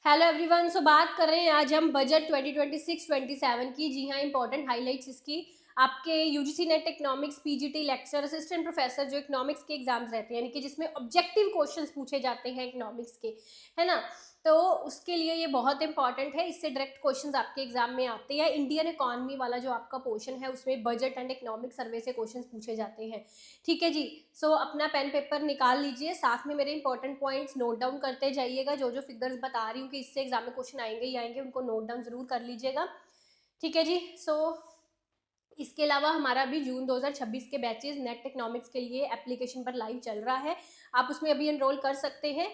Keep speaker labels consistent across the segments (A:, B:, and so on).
A: Hello everyone. सो बात कर रहे हैं आज हम बजट 2026-27 की। जी हाँ, इंपॉर्टेंट हाइलाइट्स इसकी आपके UGC net economics PGT lecture assistant professor जो इकोनॉमिक्स के एग्जाम्स रहते हैं, यानी कि जिसमें ऑब्जेक्टिव क्वेश्चंस पूछे जाते हैं इकोनॉमिक्स के, है ना। तो उसके लिए ये बहुत इंपॉर्टेंट है, इससे डायरेक्ट क्वेश्चंस आपके एग्जाम में आते हैं। इंडियन इकोनॉमी वाला जो आपका पोर्शन है उसमें बजट एंड इकोनॉमिक सर्वे से क्वेश्चंस पूछे जाते हैं। ठीक है जी। सो अपना पेन पेपर निकाल लीजिए, साथ में मेरे इंपॉर्टेंट पॉइंट्स नोट डाउन करते जाइएगा। जो जो फिगर्स बता रही हूँ कि इससे एग्जाम में क्वेश्चन आएंगे ही आएंगे, उनको नोट डाउन जरूर कर लीजिएगा। ठीक है जी। सो इसके अलावा हमारा अभी जून 2026 के बैचेस नेट इकोनॉमिक्स के लिए एप्लीकेशन पर लाइव चल रहा है, आप उसमें अभी एनरोल कर सकते हैं।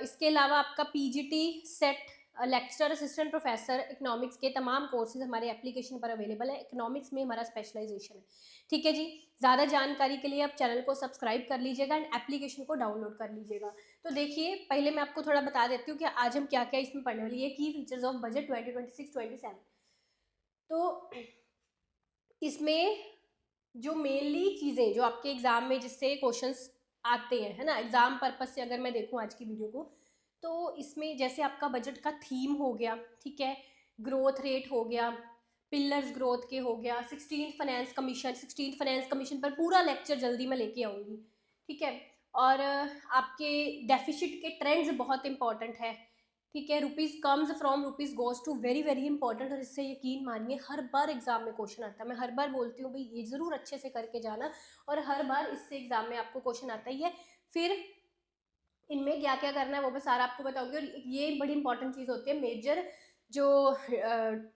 A: इसके अलावा आपका PGT set lecture assistant professor economics के तमाम कोर्सेज हमारे एप्लीकेशन पर अवेलेबल है। इकोनॉमिक्स में हमारा स्पेशलाइजेशन है। ठीक है जी। ज़्यादा जानकारी के लिए आप चैनल को सब्सक्राइब कर लीजिएगा एंड एप्लीकेशन को डाउनलोड कर लीजिएगा। तो देखिए, पहले मैं आपको थोड़ा बता देती हूँ कि आज हम क्या क्या इसमें पढ़ने वाली है। की फीचर्स ऑफ बजट 2026-27। तो इसमें जो मेनली चीज़ें जो आपके एग्जाम में जिससे क्वेश्चंस आते हैं, है ना, एग्जाम पर्पज से अगर मैं देखूं आज की वीडियो को, तो इसमें जैसे आपका बजट का थीम हो गया, ठीक है, ग्रोथ रेट हो गया, पिलर्स ग्रोथ के हो गया, 16th फाइनेंस कमीशन पर पूरा लेक्चर जल्दी मैं लेके आऊँगी। ठीक है। और आपके डेफिसिट के ट्रेंड्स बहुत इंपॉर्टेंट है। ठीक है। Rupees comes from rupees goes to, very very important. और इससे यकीन मानिए हर बार एग्जाम में क्वेश्चन आता है। मैं हर बार बोलती हूँ भाई ये ज़रूर अच्छे से करके जाना, और हर बार इससे एग्जाम में आपको क्वेश्चन आता ही है। फिर इनमें क्या क्या करना है वो मैं सारा आपको बताऊंगी। और ये बड़ी इंपॉर्टेंट चीज़ होती है, मेजर जो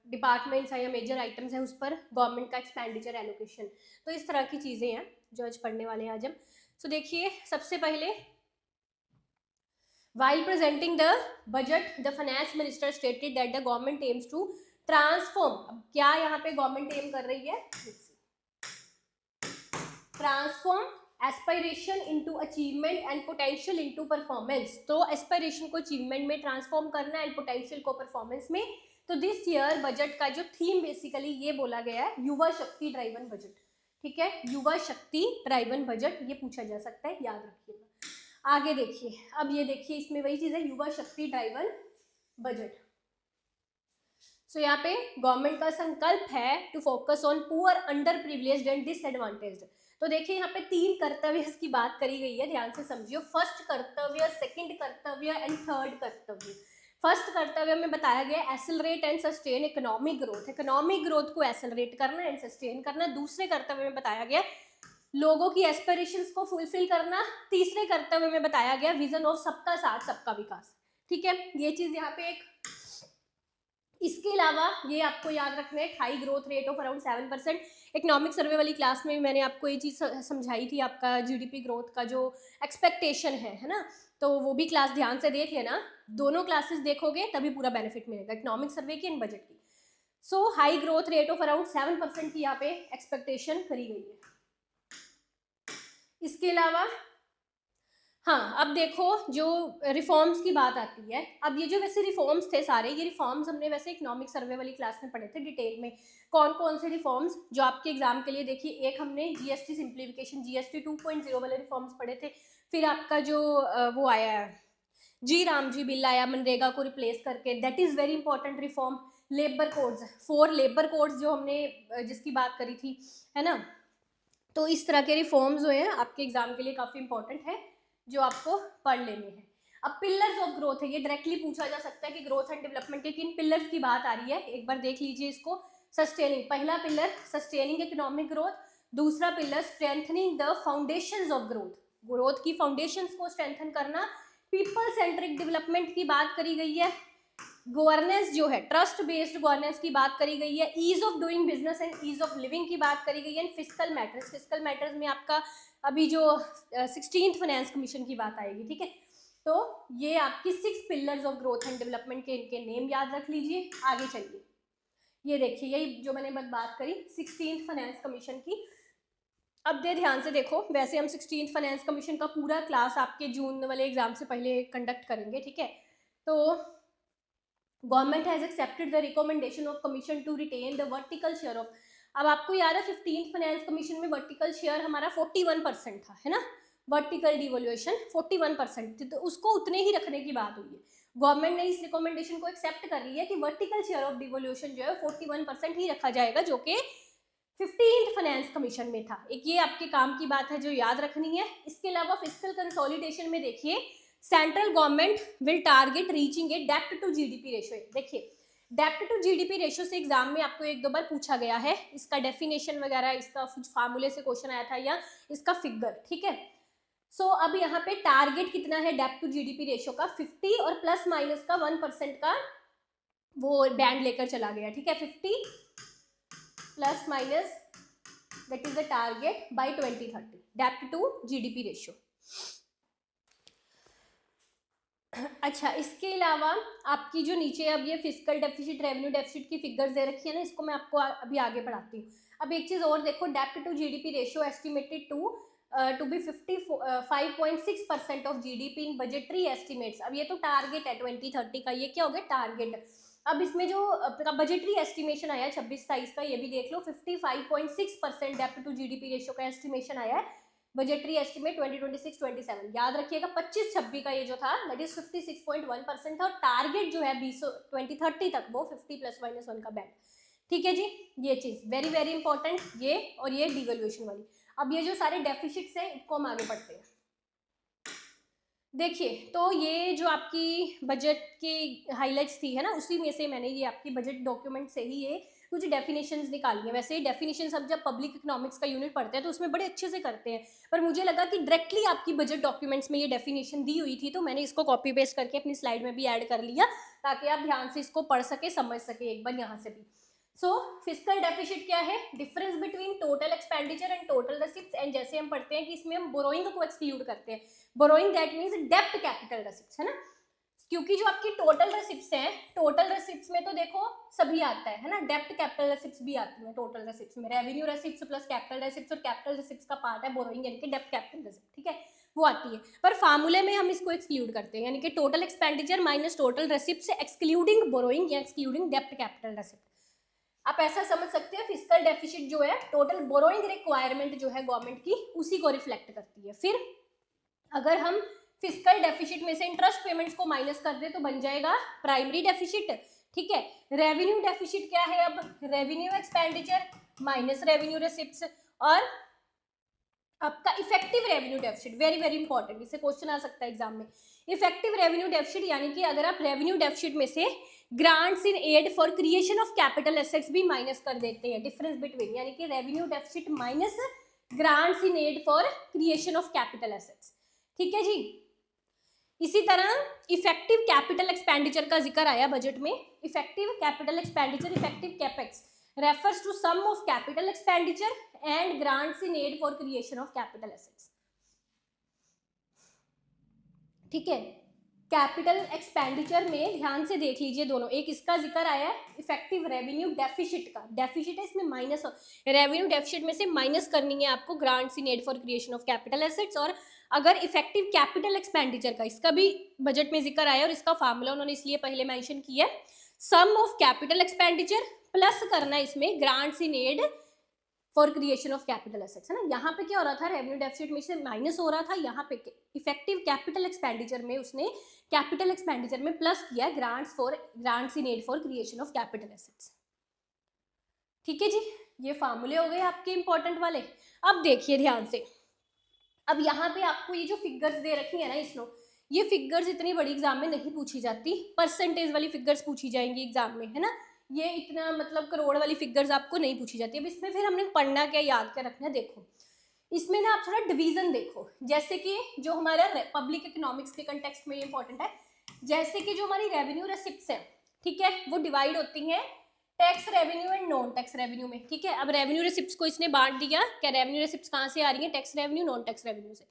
A: डिपार्टमेंट्स हैं या मेजर आइटम्स हैं उस पर गवर्नमेंट का एक्सपेंडिचर एलोकेशन। तो इस तरह की चीज़ें हैं जो आज पढ़ने वाले हैं आज हम। तो देखिए, सबसे पहले while presenting the budget, the finance minister stated that the government aims to transform। अब क्या यहाँ पे गवर्नमेंट एम कर रही है, transform aspiration into achievement and potential into performance. तो एस्पायरेशन को अचीवमेंट में ट्रांसफॉर्म करना एंड पोटेंशियल को परफॉर्मेंस में। तो दिस ईयर बजट का जो थीम बेसिकली ये बोला गया है, युवा शक्ति ड्राइवन बजट। ठीक है, युवा शक्ति ड्राइवन बजट, ये पूछा जा सकता है, याद रखिएगा। आगे देखिए, अब ये देखिए, इसमें वही चीज है, युवा शक्ति ड्राइवन बजट। सो यहाँ पे गवर्नमेंट का संकल्प है to focus on poor, underprivileged and disadvantaged. तो देखिए यहाँ पे 3 कर्तव्य की बात करी गई है, ध्यान से समझियो। फर्स्ट कर्तव्य, सेकंड कर्तव्य एंड थर्ड कर्तव्य। फर्स्ट कर्तव्य में बताया गया accelerate and sustain economic growth, economic growth को एक्सेलरेट करना एंड सस्टेन करना। दूसरे कर्तव्य में बताया गया लोगों की एस्पिरेशंस को फुलफिल करना। तीसरे कर्तव्य में बताया गया विजन ऑफ सबका साथ सबका विकास। ठीक है, ये चीज यहाँ पे एक। इसके अलावा ये आपको याद रखना है, high growth rate of around 7%। Economic survey वाली क्लास में मैंने आपको ये चीज समझाई थी, आपका जीडीपी ग्रोथ का जो एक्सपेक्टेशन है ना। तो वो भी क्लास ध्यान से देख लेना, दोनों क्लासेस देखोगे तभी पूरा बेनिफिट मिलेगा, इकोनॉमिक सर्वे की एंड बजट की। So high growth rate of around 7% की यहाँ पे एक्सपेक्टेशन करी गई है। इसके अलावा हाँ, अब देखो जो रिफॉर्म्स की बात आती है, अब ये जो वैसे रिफॉर्म्स थे सारे, ये रिफॉर्म्स हमने वैसे इकोनॉमिक सर्वे वाली क्लास में पढ़े थे डिटेल में, कौन कौन से रिफॉर्म्स जो आपके एग्जाम के लिए। देखिए, एक हमने जीएसटी सिंप्लीफिकेशन, जीएसटी 2.0 वाले रिफॉर्म्स पढ़े थे। फिर आपका जो वो आया है, जी राम जी बिल आया मनरेगा को रिप्लेस करके, that is very important reform. Labour codes, 4 labour codes जो हमने जिसकी बात करी थी, है ना। तो इस तरह के रिफॉर्म्स जो हैं आपके एग्जाम के लिए काफी इंपॉर्टेंट है, जो आपको पढ़ लेने हैं। अब पिलर्स ऑफ ग्रोथ है, ये डायरेक्टली पूछा जा सकता है कि ग्रोथ एंड डेवलपमेंट के किन पिलर्स की बात आ रही है, एक बार देख लीजिए इसको। सस्टेनिंग, पहला पिलर सस्टेनिंग इकोनॉमिक ग्रोथ। दूसरा pillar strengthening the foundations of growth, growth की फाउंडेशंस को स्ट्रेंथन करना। पीपल सेंट्रिक डेवलपमेंट की बात करी गई है। गवर्नेंस जो है, ट्रस्ट बेस्ड गवर्नेंस की बात करी गई है। Ease of doing business and ease of living की बात करी गई है। फिस्कल मैटर्स, फिस्कल मैटर्स में आपका अभी जो 16th फाइनेंस कमीशन की बात आएगी। ठीक है, तो ये आपकी 6 pillars of growth and development के इनके नेम याद रख लीजिए। आगे चलिए, ये देखिए, यही जो मैंने बात करी 16th फाइनेंस कमीशन की। अब दे ध्यान से देखो, वैसे हम 16th फाइनेंस कमीशन का पूरा क्लास आपके जून वाले एग्जाम से पहले कंडक्ट करेंगे। ठीक है, तो government has accepted the recommendation of commission to retain the vertical share of. अब आपको याद है 15th फाइनेंस कमीशन में वर्टिकल शेयर हमारा 41% था, है ना। वर्टिकल डिवोल्यूशन 41%, तो उसको उतने ही रखने की बात हुई है। गवर्नमेंट ने इस रिकमेंडेशन को एक्सेप्ट कर लिया कि वर्टिकल शेयर ऑफ डिवोल्यूशन जो है 41% ही रखा जाएगा, जो कि 15th फाइनेंस कमीशन में था। एक ये आपके काम की बात है जो याद रखनी है। इसके अलावा फिस्कल कंसोलिडेशन में देखिए, central government will target reaching a डेप्ट टू जीडीपी रेशियो। देखिए डेप्ट टू जीडीपी रेशियो से एग्जाम में आपको एक दो बार पूछा गया है, इसका डेफिनेशन वगैरह, इसका कुछ फार्मूले से क्वेश्चन आया था या इसका फिगर, ठीक है। सो अब यहाँ पे टारगेट कितना है डेप्ट टू जीडीपी रेशियो का, 50 और प्लस माइनस का 1% का वो बैंड लेकर चला गया, ठीक है। 50 plus minus that is the target by 2030 डेप्ट टू जीडीपी रेशियो। अच्छा, इसके अलावा आपकी जो नीचे अब ये फिस्कल डेफिसिट, रेवेन्यू डेफिसिट की फिगर्स दे रखी है ना, इसको मैं आपको अभी आगे पढ़ाती हूँ। अब एक चीज और देखो, डेप्ट to GDP ratio estimated to be 55.6% of GDP in budgetary estimates. अब ये तो टारगेट है 2030 का, ये क्या हो गया टारगेट। अब इसमें जो बजटरी एस्टिमेशन आया है 26-27 का, ये भी देख लो, 55.6% डेप्ट टू जीडीपी रेशियो का एस्टिमेशन आया है, बजटरी एस्टिमेट 2026-27। याद रखिएगा 25-26 का ये जो था दैट इज 56.1% था, और टारगेट जो है 2030 तक वो 50 प्लस माइनस 1 का बैंड, ठीक है जी। ये चीज वेरी वेरी इंपॉर्टेंट, ये और ये डिवैल्यूएशन वाली। अब ये जो सारे डेफिसिट्स हैं इनको हम आगे पढ़ते हैं। देखिए तो ये जो आपकी बजट की हाइलाइट्स थी है ना, उसी में से मैंने ये आपकी बजट डॉक्यूमेंट से ही ये कुछ डेफिनेशंस निकाली हैं। वैसे ही डेफिनेशंस हम जब पब्लिक इकोनॉमिक्स का यूनिट पढ़ते हैं तो उसमें बड़े अच्छे से करते हैं, पर मुझे लगा कि डायरेक्टली आपकी बजट डॉक्यूमेंट्स में ये डेफिनेशन दी हुई थी, तो मैंने इसको कॉपी पेस्ट करके अपनी स्लाइड में भी ऐड कर लिया, ताकि आप ध्यान से इसको पढ़ सके, समझ सके एक बार यहाँ से भी। सो फिस्कल डेफिसिट क्या है, difference between total expenditure and total receipts. And जैसे हम पढ़ते हैं कि इसमें हम बोरोइंग को एक्सक्लूड करते हैं, बोरोइंग दैट मींस डेब्ट कैपिटल रिसिप्ट्स, है ना, क्योंकि जो आपकी टोटल रिसिप्ट्स हैं, टोटल रिसिप्ट्स में तो देखो सभी आता है ना, डेब्ट कैपिटल रिसिप्ट्स भी आती हैं टोटल रिसिप्ट्स में, revenue receipts plus capital receipts, और कैपिटल रिसिप्ट्स का पार्ट है बोरोइंग यानी कि डेब्ट कैपिटल रिसिप्ट, ठीक है, वो आती है। पर फार्मूले में हम इसको एक्सक्लूड करते हैं, यानी कि total expenditure minus total receipts excluding borrowing या एक्सक्लूडिंग डेब्ट कैपिटल रिसिप्ट। आप ऐसा समझ सकते हैं फिस्कल डेफिसिट जो है टोटल बोरोइंग रिक्वायरमेंट जो है गवर्नमेंट की, उसी को रिफ्लेक्ट करती है। फिर अगर हम फिस्कल डेफिसिट में से इंटरेस्ट पेमेंट्स को माइनस कर दे तो बन जाएगा प्राइमरी डेफिसिट, ठीक है। रेवेन्यू डेफिसिट क्या है, अब revenue expenditure minus revenue receipts, और आपका effective revenue deficit, very very important, इससे क्वेश्चन आ सकता है एग्जाम में। इफेक्टिव रेवेन्यू डेफिसिट यानी कि अगर आप रेवेन्यू डेफिसिट में से grants in aid for creation of capital assets भी माइनस कर देते हैं, डिफरेंस बिटवीन, यानी कि revenue deficit minus grants in aid for creation of capital assets, ठीक है जी। इसी तरह इफेक्टिव कैपिटल एक्सपेंडिचर का जिक्र आया बजट में। Effective capital expenditure, effective capex refers to sum of capital expenditure and grants in aid for creation of capital assets, ठीक है। कैपिटल एक्सपेंडिचर में ध्यान से देख लीजिए दोनों, एक इसका जिक्र आया है इफेक्टिव रेवेन्यू डेफिसिट का, डेफिसिट है इसमें माइनस, रेवेन्यू डेफिसिट में से माइनस करनी है आपको grants in aid for creation of capital assets. और अगर इफेक्टिव कैपिटल एक्सपेंडिचर का, इसका भी बजट में जिक्र आया और इसका फार्मूला उन्होंने इसलिए पहले मेंशन किया है, sum of capital expenditure plus करना इसमें grants in aid for creation of capital assets, है ना। यहाँ पे क्या हो रहा था, रेवेन्यू डेफिसिट में से माइनस हो रहा था, यहाँ पे इफेक्टिव कैपिटल एक्सपेंडिचर में उसने कैपिटल एक्सपेंडिचर में प्लस किया grants in aid for creation of capital assets, ठीक है जी। ये फार्मूले हो गए आपके इंपॉर्टेंट वाले। अब देखिए ध्यान से, अब यहाँ पे आपको ये जो फिगर्स दे रखी है ना इसमें, ये फिगर्स इतनी बड़ी एग्जाम में नहीं पूछी जाती, परसेंटेज वाली फिगर्स पूछी जाएंगी एग्जाम में, है ना। ये इतना मतलब करोड़ वाली फिगर्स आपको नहीं पूछी जाती। अब इसमें फिर हमने पढ़ना क्या, याद क्या रखना है, देखो इसमें ना आप थोड़ा डिवीजन देखो, जैसे कि जो हमारा पब्लिक इकोनॉमिक्स के कंटेक्स्ट में ये इंपॉर्टेंट है, जैसे कि जो हमारी रेवेन्यू रिसिप्ट्स है, ठीक है, वो डिवाइड होती हैं tax revenue and non tax revenue में, ठीक है। अब रेवेन्यू रिसिप्ट्स को इसने बांट दिया, क्या रेवेन्यू रिसिप्ट्स कहाँ से आ रही है, tax revenue non tax revenue से।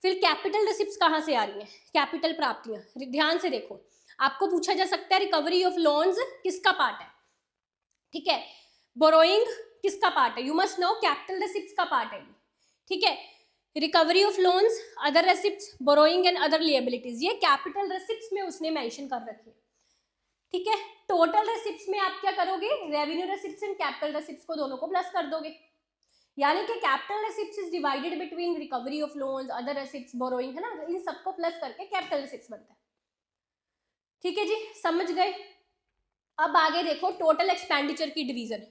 A: फिर कैपिटल रिसिप्ट्स कहाँ से आ रही है, कैपिटल प्राप्तियां। ध्यान से देखो, आपको पूछा जा सकता है रिकवरी ऑफ लोन्स किसका पार्ट है, ठीक है, बोरोइंग किसका पार्ट है, you must know capital receipts का पार्ट है, ठीक है। Recovery of loans, other receipts, borrowing and other liabilities, ये कैपिटल रिसिप्ट्स में उसने मेंशन कर रखी है, ठीक है। टोटल रिसिप्ट्स में आप क्या करोगे, revenue receipts and capital receipts को दोनों को प्लस कर दोगे, यानी कि capital रेसिप्ट्स is divided between recovery of loans, other receipts, borrowing, है ना, इन सबको प्लस करके कैपिटल रेसिप्ट्स बनता है। ठीक है जी, समझ गए। अब आगे देखो टोटल एक्सपेंडिचर की डिवीजन,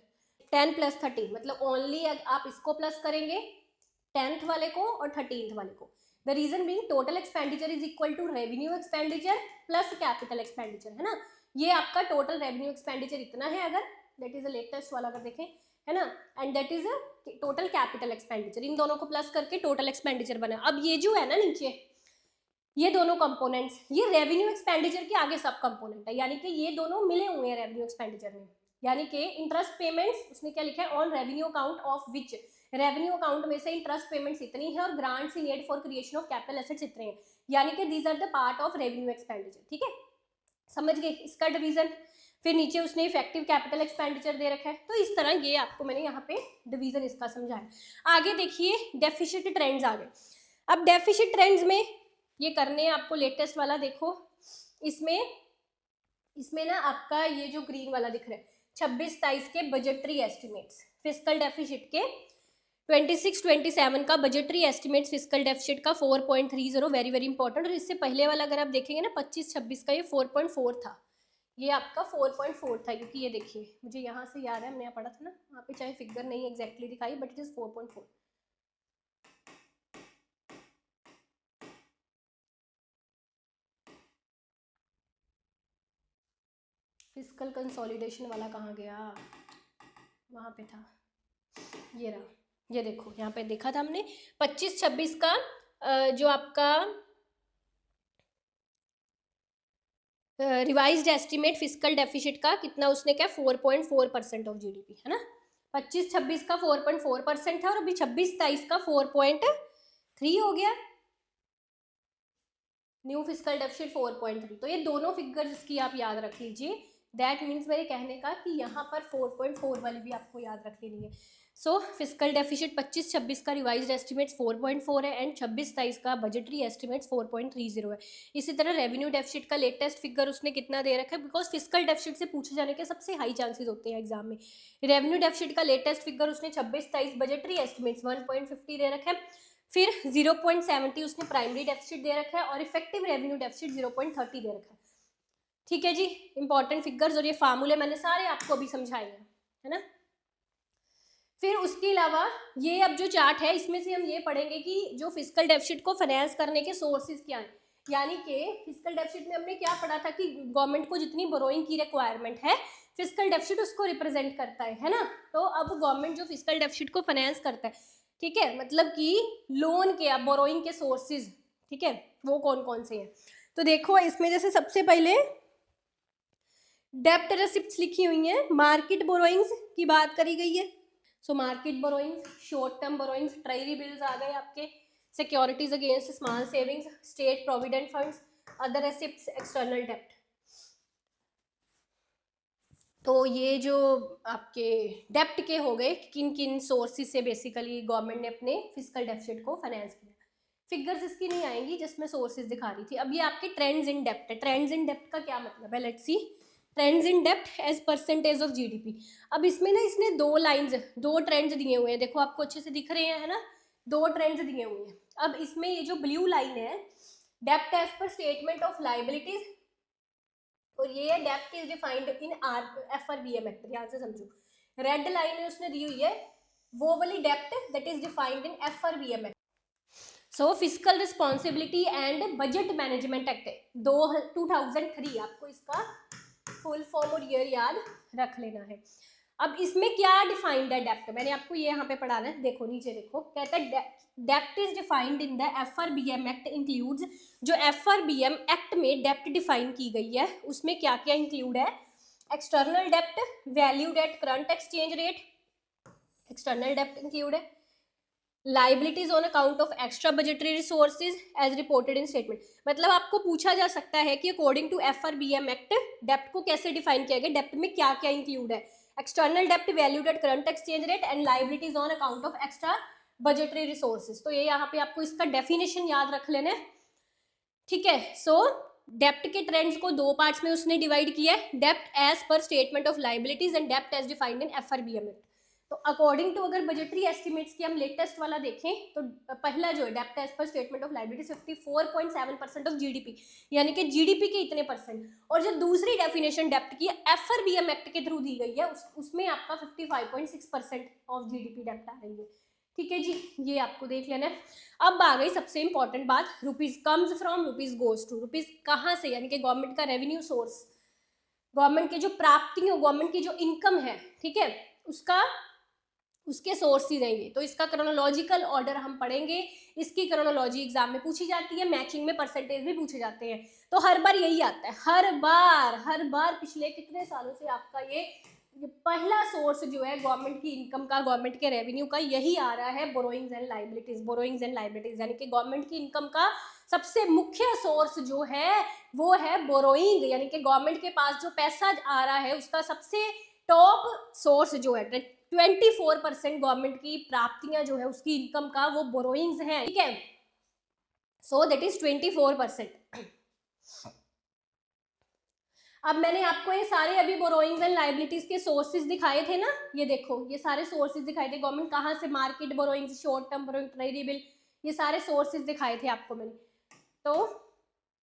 A: 10 + 13, मतलब ओनली आप इसको प्लस करेंगे 10th वाले को और 13th वाले को। The reason being total expenditure is equal to revenue expenditure plus capital expenditure, है ना। ये आपका टोटल रेवेन्यू एक्सपेंडिचर इतना है, अगर दैट इज द लेटेस्ट वाला अगर देखें, है ना, and that is total capital expenditure, इन दोनों को प्लस करके टोटल एक्सपेंडिचर बना। अब ये जो है ना नीचे ये दोनों कंपोनेंट्स, ये रेवेन्यू एक्सपेंडिचर के आगे सब कंपोनेंट है, यानी कि ये दोनों मिले हुए हैं रेवेन्यू एक्सपेंडिचर में। यानी कि इंटरेस्ट पेमेंट्स उसने क्या लिखा है, on revenue account of which, revenue account में से इंटरेस्ट पेमेंट्स इतनी है और grants in aid for creation of capital assets इतने हैं, यानी कि these are the part of revenue expenditure. ठीक है, समझ गए इसका डिवीजन। फिर नीचे उसने इफेक्टिव कैपिटल एक्सपेंडिचर दे रखा है, तो इस तरह ये आपको मैंने यहाँ पे डिवीजन इसका समझाया। आगे देखिए डेफिसिट ट्रेंड्स आ गए। अब डेफिसिट ट्रेंड्स में ये करने हैं आपको, लेटेस्ट वाला देखो, इसमें ना आपका ये जो ग्रीन वाला दिख रहा है 26-27 के बजटरी एस्टिमेट्स, फिस्कल डेफिसिट के 26-27 का बजटरी एस्टिमेट्स फिस्कल डेफिसिट का 4.30, वेरी वेरी इंपॉर्टेंट। और इससे पहले वाला अगर आप देखेंगे ना 25-26 का, ये 4.4 था, ये आपका 4.4 था, क्योंकि ये देखिए मुझे यहाँ से याद है, हमने यहाँ पढ़ा था ना, वहाँ पे चाहे फिगर नहीं एग्जैक्टली दिखाई, but it is 4.4। Fiscal consolidation वाला कहाँ गया, वहाँ पे था, ये रहा, ये देखो यहाँ पे देखा था हमने 25-26 का जो आपका रिवाइज्ड एस्टिमेट फिस्कल डेफिसिट का कितना उसने क्या 4.4% ऑफ जीडीपी, है ना। 25-26 का 4.4% था और अभी 26-27 का 4.3 हो गया, न्यू फिस्कल डेफिसिट 4.3। तो ये दोनों फिगर्स इसकी आप याद रख लीजिए। दैट मीन्स मेरे कहने का कि यहाँ पर 4.4 वाली भी आपको याद रख लेनी है। सो फिस्कल डेफिसिट 25-26 का रिवाइज्ड एस्टिमेट 4.4 है एंड 26-27 का बजटरी एस्टिमेट 4.30 है। इसी तरह रेवेन्यू डेफिसिट का लेटेस्ट फिगर उसने कितना दे रखा है, बिकॉज फिस्कल डेफिसिट से पूछे जाने के सबसे हाई चांसेस होते हैं एग्जाम में। रेवेन्यू डेफिसिट का लेटेस्ट फिगर उसने 26-27 बजटरी एस्टिमेट्स 1.50 दे रखा है, फिर 0.70 उसने प्राइमरी डेफिसिट दे रखा है और इफेक्टिव रेवेन्यू डेफिसिट 0.30 दे रखा है। ठीक है जी, इंपॉर्टेंट फिगर्स, और ये फार्मूले मैंने सारे आपको अभी समझाए हैं, है ना। फिर उसके अलावा ये अब जो चार्ट है इसमें से हम ये पढ़ेंगे कि जो फिस्कल डेफिसिट को फाइनेंस करने के सोर्सेज क्या हैं। यानी कि फिस्कल डेफिसिट में हमने क्या पढ़ा था कि गवर्नमेंट को जितनी बोरोइंग की रिक्वायरमेंट है फिस्कल डेफिसिट उसको रिप्रेजेंट करता है ना। तो अब गवर्नमेंट जो फिस्कल डेफिसिट को फाइनेंस करता है, ठीक है, मतलब कि लोन के या बोरोइंग के सोर्सेज, ठीक है, वो कौन कौन से हैं। तो देखो इसमें जैसे सबसे पहले डेप्ट रेसिप्ट्स लिखी हुई हैं, मार्केट बोरोइंग्स की बात करी गई है। So market borrowings, short term borrowings, treasury bills आ गए आपके, securities against small savings, state provident funds, other receipts, external डेप्ट। तो ये जो आपके डेप्ट के हो गए, किन किन सोर्सेज से बेसिकली गवर्नमेंट ने अपने फिस्कल डेफिसिट को फाइनेंस किया। फिगर्स इसकी नहीं आएंगी, जिसमें सोर्सेज दिखा रही थी। अब ये आपके ट्रेंड्स इन डेप्ट है। ट्रेंड्स इन डेप्ट का क्या मतलब है, लेट्स सी। ट्रेंड्स इन डेप्ट एज परसेंटेज ऑफ जीडीपी। अब इसमें ना इसने दो ट्रेंड्स दिए हुए हैं, देखो आपको अच्छे से दिख रहे हैं, है ना, दो ट्रेंड्स दिए हुए हैं। अब इसमें ये जो ब्लू लाइन है डेप्ट as per statement of liabilities, और ये है डेप्ट is defined in FRBM act, ध्यान से समझो। रेड लाइन में उसने दी हुई है वो वाली डेप्ट that is defined in FRBM act. So fiscal responsibility and budget management act 2003, आपको इसका फुल फॉर्म और ईयर याद रख लेना है। अब इसमें क्या डिफाइंड है डेप्ट, मैंने आपको ये यहाँ पे पढ़ाना है, देखो नीचे देखो, कहता है डेप्ट is defined in the FRBM act includes. जो FRBM एक्ट में डेप्ट डिफाइन की गई है उसमें क्या क्या इंक्लूड है, एक्सटर्नल डेप्ट valued at current exchange rate, external dept include है, liabilities on account of extra budgetary resources as reported in statement. मतलब आपको पूछा जा सकता है कि अकॉर्डिंग टू FRBM एक्ट डेप्ट को कैसे डिफाइन किया गया, डेप्ट में क्या क्या इंक्लूड है, एक्सटर्नल डेप्ट valued at current exchange rate and liabilities on account of extra budgetary resources. तो ये यहाँ पे आपको इसका डेफिनेशन याद रख लेना है, ठीक है। सो डेप्ट के ट्रेंड्स को दो पार्ट्स में उसने डिवाइड किया है, डेप्ट as per statement of liabilities and dept as defined in FRBM act. तो अकॉर्डिंग टू अगर बजटरी एस्टिमेट्स की हम लेटेस्ट वाला देखें तो पहला जो है डेप्ट as per statement of liabilities 54.7% of GDP, यानी कि जीडीपी के इतने परसेंट। और जो दूसरी डेफिनेशन डेप्ट की एफआरबीएम एक्ट के थ्रू दी गई है उसमें आपका 55.6% ऑफ जीडीपी डेप्ट आ रही है। ठीक है जी, ये आपको देख लेना है। अब आ गई सबसे इंपॉर्टेंट बात, rupees comes from rupees goes to. Rupees कहाँ से, यानी कि गवर्नमेंट का रेवेन्यू सोर्स, गवर्नमेंट के जो प्राप्तियों, गवर्नमेंट की जो इनकम है, ठीक है, उसका उसके सोर्सेज हैं ये। तो इसका क्रोनोलॉजिकल ऑर्डर हम पढ़ेंगे। इसकी क्रोनोलॉजी एग्जाम में पूछी जाती है, मैचिंग में परसेंटेज भी पूछे जाते हैं। तो हर बार यही आता है, हर बार पिछले कितने सालों से आपका ये पहला सोर्स जो है गवर्नमेंट की इनकम का, गवर्नमेंट के रेवेन्यू का, यही आ रहा है borrowings and liabilities. Borrowings and liabilities यानी कि गवर्नमेंट की इनकम का सबसे मुख्य सोर्स जो है वो है बोरोइंग, यानी कि गवर्नमेंट के पास जो पैसा आ रहा है उसका सबसे टॉप सोर्स जो है 24% गवर्नमेंट की प्राप्तियां जो है उसकी इनकम का वो बोरोइंग्स हैं, ठीक है। So that is 24%। अब मैंने आपको ये सारे अभी बोरोइंग्स एंड लायबिलिटीज के सोर्सेज दिखाए थे ना, ये देखो ये सारे सोर्सेज दिखाए थे गवर्नमेंट कहाँ से, market borrowings, short term borrowing, treasury bill, ये सारे सोर्सेज दिखाए थे आपको मैंने। तो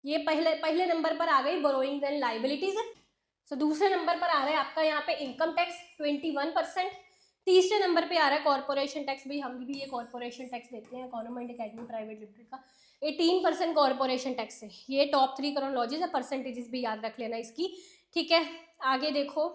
A: ये पहले नंबर पर आ गई बोरोइंग्स एंड लायबिलिटीज। सो दूसरे नंबर पर आ रहा है आपका यहाँ पे इनकम टैक्स 21%। तीसरे नंबर पे आ रहा है कॉर्पोरेशन टैक्स, भाई हम भी ये कॉर्पोरेशन टैक्स देते हैं, गवर्नमेंट अकेडमी प्राइवेट लिमिटेड का 18% कॉर्पोरेशन टैक्स है। ये टॉप 3 क्रोनोलॉजीज है, परसेंटेजेस भी याद रख लेना इसकी, ठीक है। आगे देखो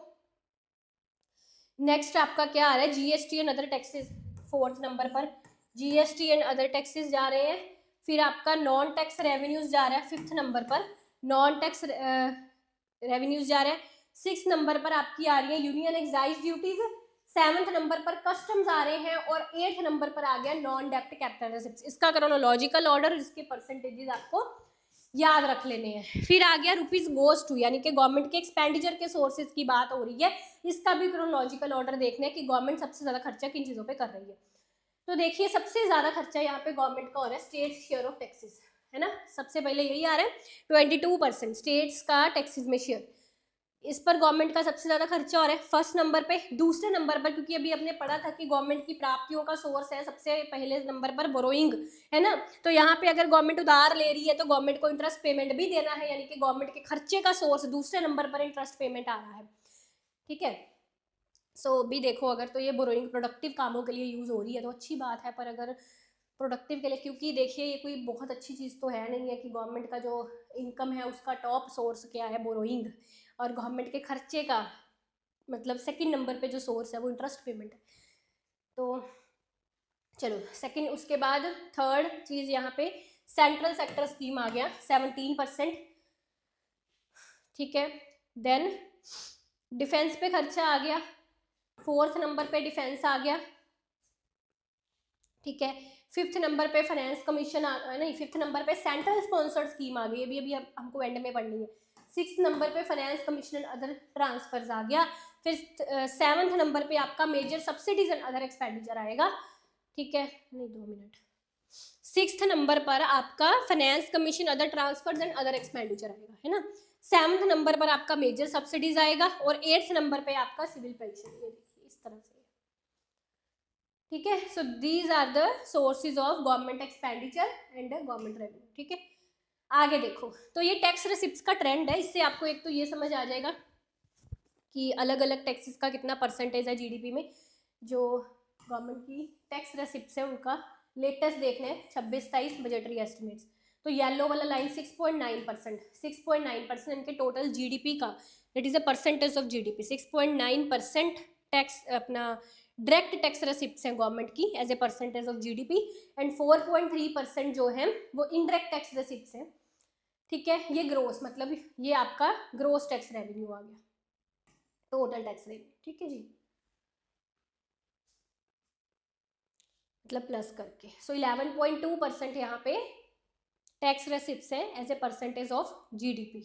A: नेक्स्ट आपका क्या आ रहा है, GST and other taxes. Fourth number पर जीएसटी एंड अदर टैक्सेस जा रहे हैं। फिर आपका नॉन टैक्स रेवेन्यूज जा रहा है फिफ्थ नंबर पर, नॉन टैक्स रेवेन्यूज जा रहा है। 6 नंबर पर आपकी आ रही है union excise duties. 7th number पर कस्टम्स आ रहे हैं और 8th नंबर पर आ गया नॉन डेप्ट कैपिटल रिसिप्ट्स। इसका क्रोनोलॉजिकल ऑर्डर, इसके परसेंटेजेस आपको याद रख लेने हैं। फिर आ गया रुपीज गोज टू, यानी कि गवर्नमेंट के एक्सपेंडिचर के सोर्सेज की बात हो रही है, इसका भी क्रोनोलॉजिकल ऑर्डर देखना है कि गवर्नमेंट सबसे ज्यादा खर्चा किन चीजों पे कर रही है। तो देखिए सबसे ज्यादा खर्चा यहाँ पे गवर्नमेंट का हो रहा है स्टेट शेयर ऑफ टैक्सेस, है ना, सबसे पहले यही आ रहा है 22% स्टेट्स का टैक्सेस में शेयर, इस पर गवर्नमेंट का सबसे ज्यादा खर्चा हो रहा है फर्स्ट नंबर पे। दूसरे नंबर पर, क्योंकि अभी हमने पढ़ा था कि गवर्नमेंट की प्राप्तियों का सोर्स है सबसे पहले नंबर पर बोरोइंग, है ना, तो यहाँ पे अगर गवर्नमेंट उधार ले रही है तो गवर्नमेंट को इंटरेस्ट पेमेंट भी देना है, यानी कि गवर्नमेंट के खर्चे का सोर्स दूसरे नंबर पर इंटरेस्ट पेमेंट आ रहा है, ठीक है। सो भी देखो अगर तो ये बोरोइंग प्रोडक्टिव कामों के लिए यूज हो रही है तो अच्छी बात है, पर अगर प्रोडक्टिव के लिए, क्योंकि देखिए ये कोई बहुत अच्छी चीज़ तो है नहीं है कि गवर्नमेंट का जो इनकम है उसका टॉप सोर्स क्या है बोरोइंग, और गवर्नमेंट के खर्चे का मतलब सेकंड नंबर पे जो सोर्स है वो इंटरेस्ट पेमेंट है। तो चलो सेकंड, उसके बाद थर्ड चीज़ यहाँ पे सेंट्रल सेक्टर स्कीम आ गया 17%, ठीक है। देन डिफेंस पे खर्चा आ गया, फोर्थ नंबर पे डिफेंस आ गया, ठीक है। फिफ्थ नंबर पे फाइनेंस कमीशन नहीं, फिफ्थ नंबर पे सेंट्रल स्पॉन्सर्ड स्कीम आ गई, अभी हमको एंड में पढ़नी है। 6th नंबर पे finance commission and other transfers आ गया। फिर 7th नंबर पे आपका major subsidies and other expenditure आएगा, ठीक है, नहीं 2 मिनट। 6th नंबर पर आपका finance commission other transfers and other expenditure आएगा, है ना। 7th नंबर पर आपका मेजर सब्सिडीज आएगा और 8th नंबर पे आपका सिविल पेंशन, ये देखिए इस तरह से, ठीक है। So these are the sources of government expenditure and government revenue, ठीक है। आगे देखो तो ये टैक्स रिसिप्ट्स का ट्रेंड है, इससे आपको एक तो ये समझ आ जाएगा कि अलग अलग टैक्सेस का कितना परसेंटेज है जीडीपी में। जो गवर्नमेंट की टैक्स रिसिप्ट्स है उनका लेटेस्ट देखना है 26-27 बजटरी एस्टिमेट्स। तो येलो वाला लाइन 6.9%, 6.9% इनके टोटल जीडीपी का, that is a percentage of GDP. 6.9% tax अपना डायरेक्ट टैक्स रिसिप्ट्स हैं गवर्नमेंट की as a percentage of GDP, and 4.3% जो है वो इनडायरेक्ट टैक्स रिसिप्ट्स हैं, ठीक है। ये ग्रोस मतलब ये आपका ग्रोस टैक्स रेवेन्यू आ गया, टोटल टैक्स रेवेन्यू, ठीक है जी, मतलब प्लस करके। सो 11.2% यहाँ पे टैक्स रेसिप्ट्स है as a percentage of GDP,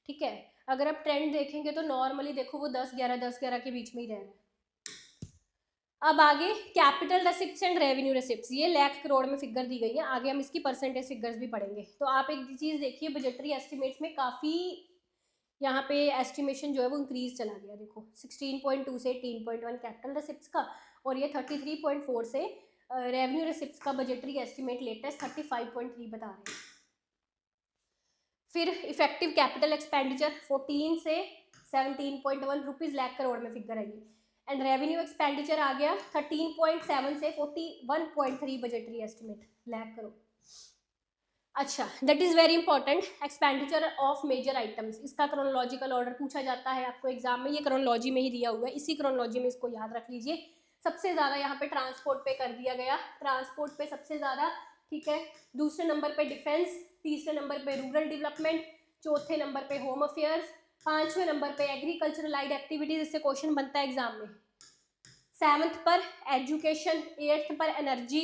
A: ठीक है। अगर आप ट्रेंड देखेंगे तो नॉर्मली देखो वो 10-11 के बीच में ही रह रहा है। अब आगे कैपिटल रेसिप्ट्स एंड रेवेन्यू रेसिप्ट्स, ये लाख करोड़ में फिगर दी गई है, आगे हम इसकी परसेंटेज फिगर्स भी पढ़ेंगे। तो आप एक चीज़ देखिए बजटरी एस्टिमेट्स में काफ़ी यहाँ पे एस्टिमेशन जो है वो इंक्रीज चला गया, देखो 16.2 से 18.1 कैपिटल रेसिप्ट्स का और ये 33.4 से रेवेन्यू रिसिप्ट्स का बजटरी एस्टिमेट लेटेस्ट 35.3 बता रहे हैं। फिर इफेक्टिव कैपिटल एक्सपेंडिचर 14 से 17.1 रुपीज़ लाख करोड़ में फिगर है ये। एंड रेवेन्यू एक्सपेंडिचर आ गया 13.7 से 41.3 बजटरी एस्टिमेट लाख करोड़। अच्छा, that is very important, expenditure of major items, इसका क्रोनोलॉजिकल ऑर्डर पूछा जाता है आपको एग्जाम में, ये क्रोनोलॉजी में ही दिया हुआ है, इसी क्रोनोलॉजी में इसको याद रख लीजिए। सबसे ज़्यादा यहाँ पे ट्रांसपोर्ट पे कर दिया गया, ट्रांसपोर्ट पे सबसे ज़्यादा, ठीक है। दूसरे नंबर पे डिफेंस, तीसरे नंबर पे रूरल डेवलपमेंट, चौथे नंबर पे होम अफेयर्स, पांचवें नंबर पे एग्रीकल्चर लाइड एक्टिविटीज, इससे क्वेश्चन बनता है एग्जाम में। सेवंथ पर एजुकेशन, एट्थ पर एनर्जी,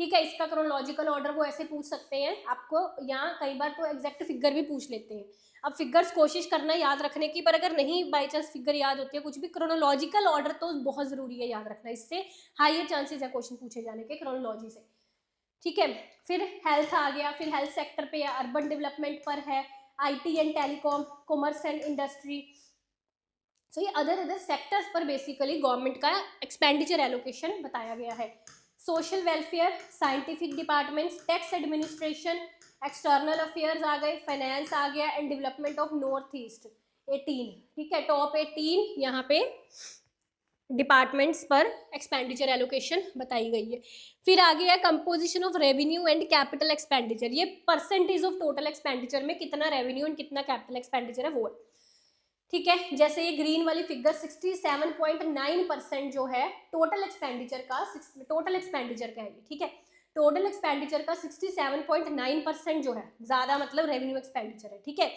A: ठीक है। इसका क्रोनोलॉजिकल ऑर्डर वो ऐसे पूछ सकते हैं आपको, यहाँ कई बार तो एग्जैक्ट फिगर भी पूछ लेते हैं। अब फिगर्स कोशिश करना याद रखने की, पर अगर नहीं बाई चांस फिगर याद होती है कुछ भी, क्रोनोलॉजिकल ऑर्डर तो बहुत जरूरी है याद रखना, इससे हाईयर चांसेस है क्वेश्चन पूछे जाने के क्रोनोलॉजी से, ठीक है। फिर हेल्थ आ गया, फिर हेल्थ सेक्टर पे या अर्बन डेवलपमेंट पर है, IT and telecom, commerce and industry. So ये अदर सेक्टर्स पर बेसिकली गवर्नमेंट का एक्सपेंडिचर एलोकेशन बताया गया है। Social welfare, scientific departments, tax administration, external affairs आ गए, फाइनेंस आ गया, and development of north east 18, ठीक है। टॉप 18 यहाँ पे डिपार्टमेंट्स पर एक्सपेंडिचर एलोकेशन बताई गई है। फिर आगे है composition of revenue and capital expenditure, ये परसेंटेज ऑफ टोटल एक्सपेंडिचर में कितना रेवेन्यू एंड कितना कैपिटल एक्सपेंडिचर है वो है, ठीक है। जैसे ये ग्रीन वाली फिगर 67.9% जो है टोटल एक्सपेंडिचर का, टोटल एक्सपेंडिचर का है ये, ठीक है। टोटल एक्सपेंडिचर का 67.9% जो है, ज्यादा मतलब रेवेन्यू एक्सपेंडिचर है, ठीक है।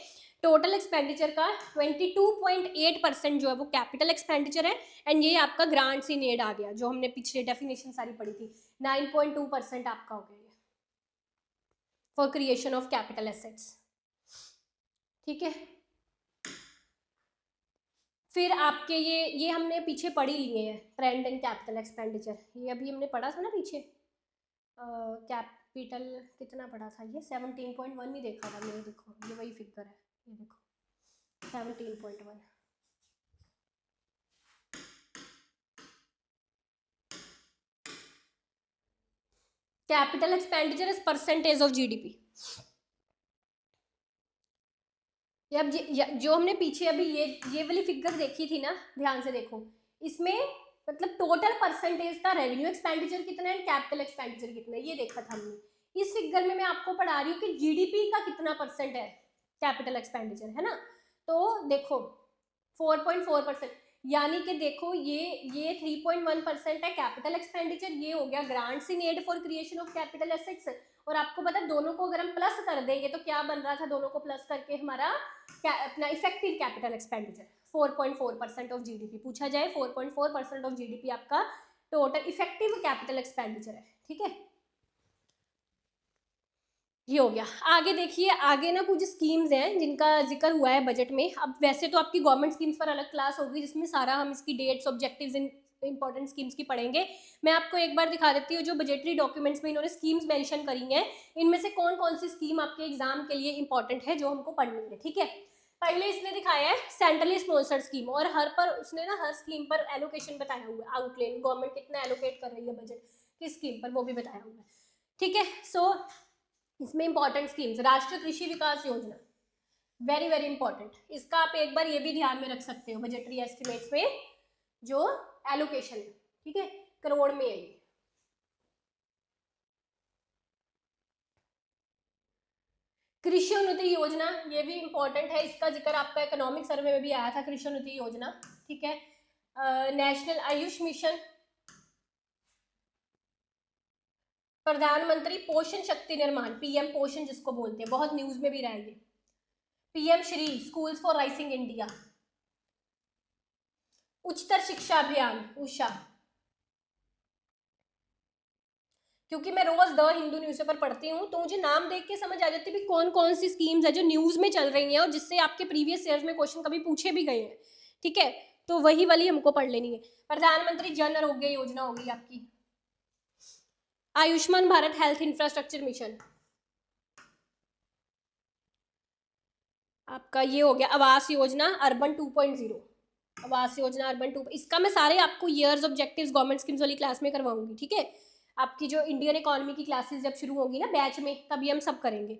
A: टोटल एक्सपेंडिचर का 22.8% जो है वो कैपिटल एक्सपेंडिचर है, एंड ये आपका ग्रांट्स इन एड आ गया, जो हमने पिछले डेफिनेशन सारी पढ़ी थी, 9.2% आपका हो गया for creation of capital assets, ठीक है। फिर आपके ये हमने पीछे पढ़ ही लिए हैं, ट्रेंड एंड कैपिटल एक्सपेंडिचर, ये अभी हमने पढ़ा था ना पीछे, कैपिटल कितना पढ़ा था, ये 17.1 ही देखा था मैंने, देखो ये वही फिगर है, ये देखो 17.1। Capital expenditure is percentage of GDP. अब जो हमने पीछे अभी ये वाली फिगर देखी थी ना, ध्यान से देखो, इसमें मतलब टोटल परसेंटेज था, रेवेन्यू एक्सपेंडिचर कितना है, कैपिटल एक्सपेंडिचर कितना है, ये देखा था हमने। इस फिगर में मैं आपको पढ़ा रही हूँ कि जीडीपी का कितना परसेंट है कैपिटल एक्सपेंडिचर, है ना। तो देखो 4.4%, यानी कि देखो ये 3.1% है कैपिटल एक्सपेंडिचर, ये हो गया grants in aid for creation of capital assets. और आपको पता है दोनों को अगर हम प्लस कर देंगे तो क्या बन रहा था, दोनों को प्लस करके हमारा अपना effective capital expenditure 4.4% of GDP पूछा जाए, 4.4% ऑफ जीडीपी आपका टोटल इफेक्टिव कैपिटल एक्सपेंडिचर है, ठीक है। ये हो गया। आगे देखिए, आगे ना कुछ स्कीम्स हैं जिनका जिक्र हुआ है बजट में। अब वैसे तो आपकी गवर्नमेंट स्कीम्स पर अलग क्लास होगी जिसमें सारा हम इसकी डेट्स, ऑब्जेक्टिव्स, इंपॉर्टेंट स्कीम्स की पढ़ेंगे। मैं आपको एक बार दिखा देती हूँ जो बजटरी डॉक्यूमेंट्स में इन्होंने स्कीम्स मेंशन करी हैं, इनमें से कौन कौन सी स्कीम आपके एग्जाम के लिए इंपॉर्टेंट है जो हमको पढ़नी है, ठीक है। पहले इसने दिखाया है सेंट्रली स्पॉन्सर्ड स्कीम, और हर पर उसने ना हर स्कीम पर एलोकेशन बताया हुआ है, आउटलाइन गवर्नमेंट कितना एलोकेट कर रही है बजट किस स्कीम पर, वो भी बताया हुआ है, ठीक है। सो इसमें इंपॉर्टेंट स्कीम्स, राष्ट्रीय कृषि विकास योजना, वेरी वेरी इंपॉर्टेंट, इसका आप एक बार ये भी ध्यान में रख सकते हो बजटरी एस्टिमेट्स में जो एलोकेशन है, ठीक है, करोड़ में है ये। कृषि उन्नति योजना, ये भी इंपॉर्टेंट है, इसका जिक्र आपका इकोनॉमिक सर्वे में भी आया था, कृषि उन्नति योजना, ठीक है। नेशनल आयुष मिशन, प्रधानमंत्री पोषण शक्ति निर्माण, पीएम पोषण जिसको बोलते हैं, बहुत न्यूज में भी रहा है, PM Shri schools for rising India, उच्चतर शिक्षा अभियान उषा, क्योंकि मैं रोज द हिंदू न्यूज़पेपर पढ़ती हूँ तो मुझे नाम देख के समझ आ जाती है कौन कौन सी स्कीम्स है जो न्यूज में चल रही हैं और जिससे आपके प्रीवियस ईयर्स में क्वेश्चन कभी पूछे भी गए हैं, ठीक है। तो वही वाली हमको पढ़ लेनी है। प्रधानमंत्री जन आरोग्य योजना हो गई आपकी, Ayushman Bharat health infrastructure mission, आपका ये हो गया आवास योजना अर्बन 2.0, आवास योजना, अर्बन 2, इसका मैं सारे आपको ईयर्स, ऑब्जेक्टिव्स, गवर्नमेंट स्कीम्स वाली क्लास में करवाऊंगी, ठीक है। आपकी जो इंडियन इकोनॉमी की क्लासेस जब शुरू होगी ना बैच में, तभी हम सब करेंगे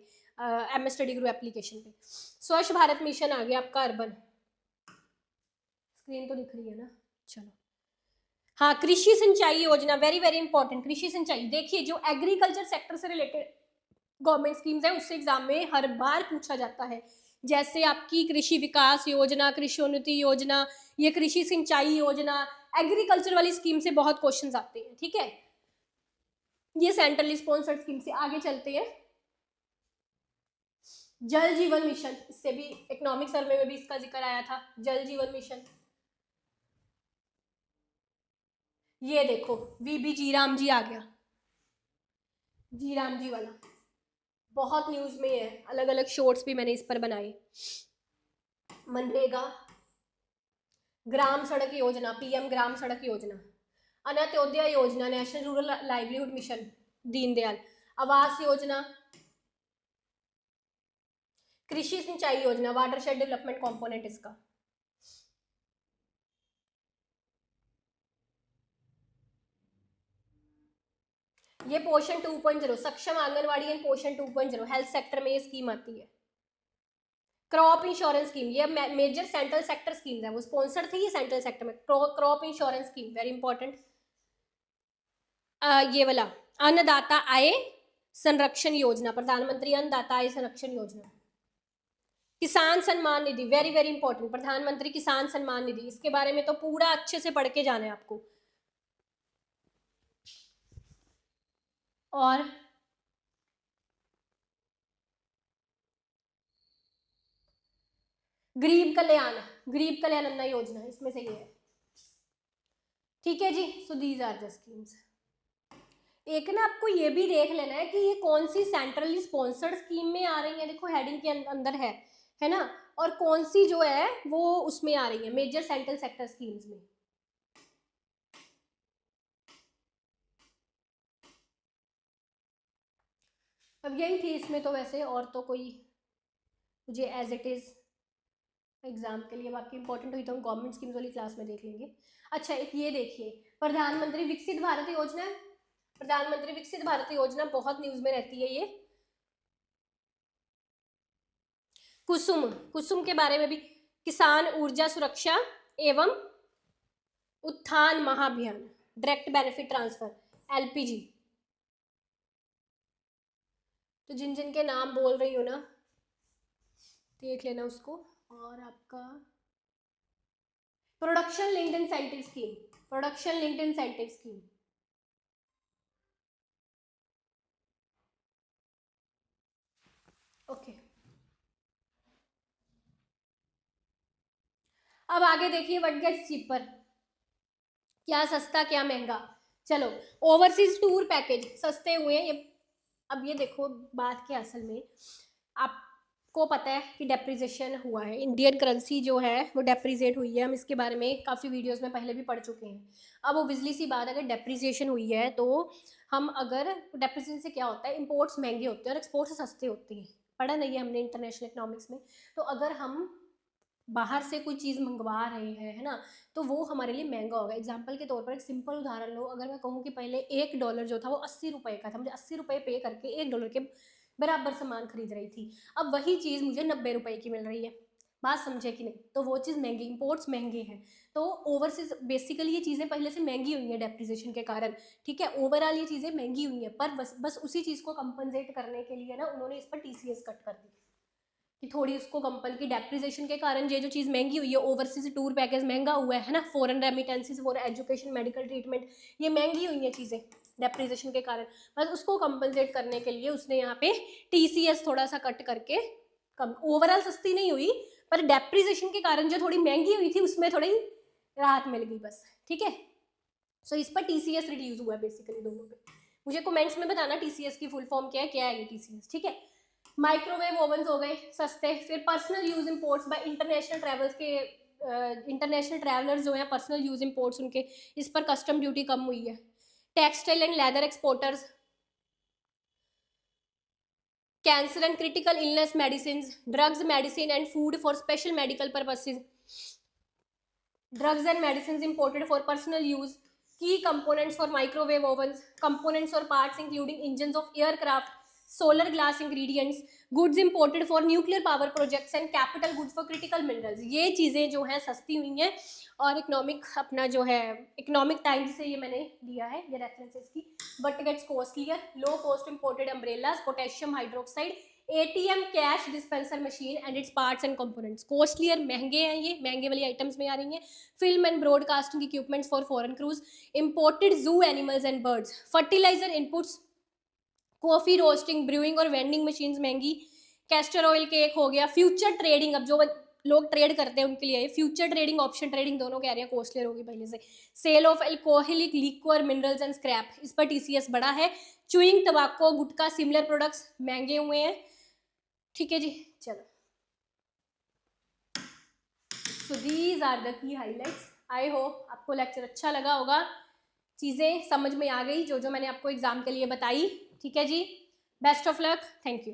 A: MS स्टडी ग्रुप एप्लीकेशन पे। स्वच्छ भारत मिशन आ गया आपका अर्बन, स्क्रीन तो दिख रही है ना, चलो। हाँ, कृषि सिंचाई योजना, वेरी वेरी इंपॉर्टेंट। कृषि सिंचाई, देखिए जो एग्रीकल्चर सेक्टर से रिलेटेड गवर्नमेंट स्कीम्स है उससे एग्जाम में हर बार पूछा जाता है। जैसे आपकी कृषि विकास योजना, कृषि उन्नति योजना, ये कृषि सिंचाई योजना, एग्रीकल्चर वाली स्कीम से बहुत क्वेश्चंस आते हैं, ठीक है। ये सेंट्रली स्पॉन्सर्ड स्कीम से आगे चलते हैं। जल जीवन मिशन, इससे भी इकोनॉमिक सर्वे में भी इसका जिक्र आया था, जल जीवन मिशन। ये देखो VB जी राम जी आ गया, जी राम जी वाला बहुत न्यूज में है, अलग अलग शॉर्ट्स भी मैंने इस पर बनाए। मनरेगा, ग्राम सड़क योजना, PM ग्राम सड़क योजना, अन्त्योदय योजना, national rural livelihood mission, Deendayal, Awas Yojana, कृषि सिंचाई योजना, वाटरशेड डेवलपमेंट कंपोनेंट इसका। ये पोषण 2.0, सक्षम आंगनवाड़ी एंड पोषण 2.0, हेल्थ सेक्टर में ये स्कीम आती है। क्रॉप इंश्योरेंस स्कीम, ये मेजर सेंट्रल सेक्टर स्कीम है, वो स्पॉन्सर थी ये सेंट्रल सेक्टर में। Crop insurance scheme very important. ये वाला अन्नदाता आय संरक्षण योजना, प्रधानमंत्री अन्नदाता आय संरक्षण योजना। किसान Samman Nidhi, very very important, प्रधानमंत्री किसान सम्मान निधि, इसके बारे में तो पूरा अच्छे से पढ़ के जाना है आपको। और गरीब कल्याण अन्न योजना, इसमें से ये है, ठीक है जी। So these are the schemes. एक ना आपको ये भी देख लेना है कि ये कौन सी सेंट्रली स्पॉन्सर्ड स्कीम में आ रही है, देखो हेडिंग के अंदर है ना, और कौन सी जो है वो उसमें आ रही है, मेजर सेंट्रल सेक्टर स्कीम्स में। अब यही थी इसमें तो, वैसे और तो कोई मुझे एज इट इज एग्जाम के लिए बाकी इंपॉर्टेंट हुई तो हम गवर्नमेंट स्कीम्स वाली क्लास में देख लेंगे। अच्छा, एक ये देखिए, प्रधानमंत्री विकसित भारत योजना, प्रधानमंत्री विकसित भारत योजना बहुत न्यूज में रहती है ये। कुसुम, कुसुम के बारे में भी, किसान ऊर्जा सुरक्षा एवं उत्थान महाअभियान, डायरेक्ट बेनिफिट ट्रांसफर, LPG। तो जिन जिन के नाम बोल रही हूँ ना देख लेना उसको। और आपका production linked incentive scheme, production linked incentive scheme, okay. अब आगे देखिए, व्हाट गेट्स चीपर, क्या सस्ता क्या महंगा। चलो, ओवरसीज टूर पैकेज सस्ते हुए ये। अब ये देखो बात क्या असल में, आपको पता है कि डेप्रिसिएशन हुआ है, इंडियन करेंसी जो है वो डेप्रिसिएट हुई है, हम इसके बारे में काफ़ी वीडियोस में पहले भी पढ़ चुके हैं। अब ओबियसली सी बात, अगर डेप्रिसिएशन हुई है तो हम, अगर डेप्रिसिएशन से क्या होता है, इंपोर्ट्स महंगे होते हैं और एक्सपोर्ट्स सस्ते होते हैं, पढ़ा नहीं है हमने इंटरनेशनल इकोनॉमिक्स में। तो अगर हम बाहर से कोई चीज़ मंगवा रहे हैं, है ना, तो वो हमारे लिए महंगा होगा। एग्जाम्पल के तौर पर एक सिंपल उदाहरण लो, अगर मैं कहूँ कि पहले $1 जो था वो 80 रुपये का था, मुझे 80 रुपये पे करके $1 के बराबर सामान खरीद रही थी, अब वही चीज़ मुझे 90 रुपये की मिल रही है। बात समझे कि नहीं, तो वो चीज़ महंगी, इंपोर्ट्स महंगे हैं। तो ओवरसीज बेसिकली ये चीज़ें पहले से महंगी हुई हैं डेप्रिसिएशन के कारण, ठीक है, ओवरऑल ये चीज़ें महंगी हुई हैं, पर बस उसी चीज़ को कंपनसेट करने के लिए ना उन्होंने इस पर TCS कट कर दी कि थोड़ी उसको कंपनी की डेप्रिसिएशन के कारण ये जो चीज़ महंगी हुई है, ओवरसीज टूर पैकेज महंगा हुआ है ना, foreign remittances for education medical treatment, ये महंगी हुई है चीज़ें डेप्रिसिएशन के कारण, बस उसको कंपनसेट करने के लिए उसने यहाँ पे TCS थोड़ा सा कट करके कम, ओवरऑल सस्ती नहीं हुई, पर डेप्रिसिएशन के कारण जो थोड़ी महंगी हुई थी उसमें थोड़ी राहत मिल गई बस, ठीक है। सो इस पर TCS रिड्यूस हुआ है बेसिकली दोनों पे। मुझे कमेंट्स में बताना TCS की फुल फॉर्म क्या है ये TCS, ठीक है। माइक्रोवेव ओवन्स हो गए सस्ते, फिर personal use imports bye international travels के, इंटरनेशनल ट्रैवलर्स जो हैं पर्सनल यूज इम्पोर्ट्स उनके, इस पर कस्टम ड्यूटी कम हुई है। Textile and leather exporters, cancer and critical illness medicine, drugs medicine and food for special medical purposes, drugs and medicine imported for personal use, key components for microwave ovens, components और parts including engine of aircraft, solar glass ingredients, goods imported for nuclear power projects and capital goods for critical minerals. ये चीज़ें जो हैं सस्ती हुई हैं और economic अपना जो है इकोनॉमिक टाइम्स से ये मैंने लिया है ये रेफरेंसेस की। But gets costlier, low cost imported umbrellas, potassium hydroxide, ATM cash dispenser machine and its parts and components. Costlier, महंगे हैं, ये महंगे वाली आइटम्स में आ रही हैं। Film and broadcasting equipments for foreign cruise, imported zoo animals and birds, fertiliser inputs, coffee roasting, brewing और वेंडिंग मशीन्स महंगी, कैस्टर ऑयल केक हो गया। फ्यूचर ट्रेडिंग, अब जो लोग ट्रेड करते हैं उनके लिए फ्यूचर ट्रेडिंग, ऑप्शन ट्रेडिंग दोनों कह रहे हैं कॉस्टलियर होगी पहले से। Sale of alcoholic liquor, minerals and scrap, इस पर टीसीएस बड़ा है। Chewing, tobacco, gutkha, similar products महंगे हुए हैं। ठीक है जी, चलो। So these are the key highlights. I hope आपको लेक्चर अच्छा लगा होगा, चीज़ें समझ में आ गई जो जो मैंने आपको एग्जाम के लिए बताई। ठीक है जी, best of luck, thank you.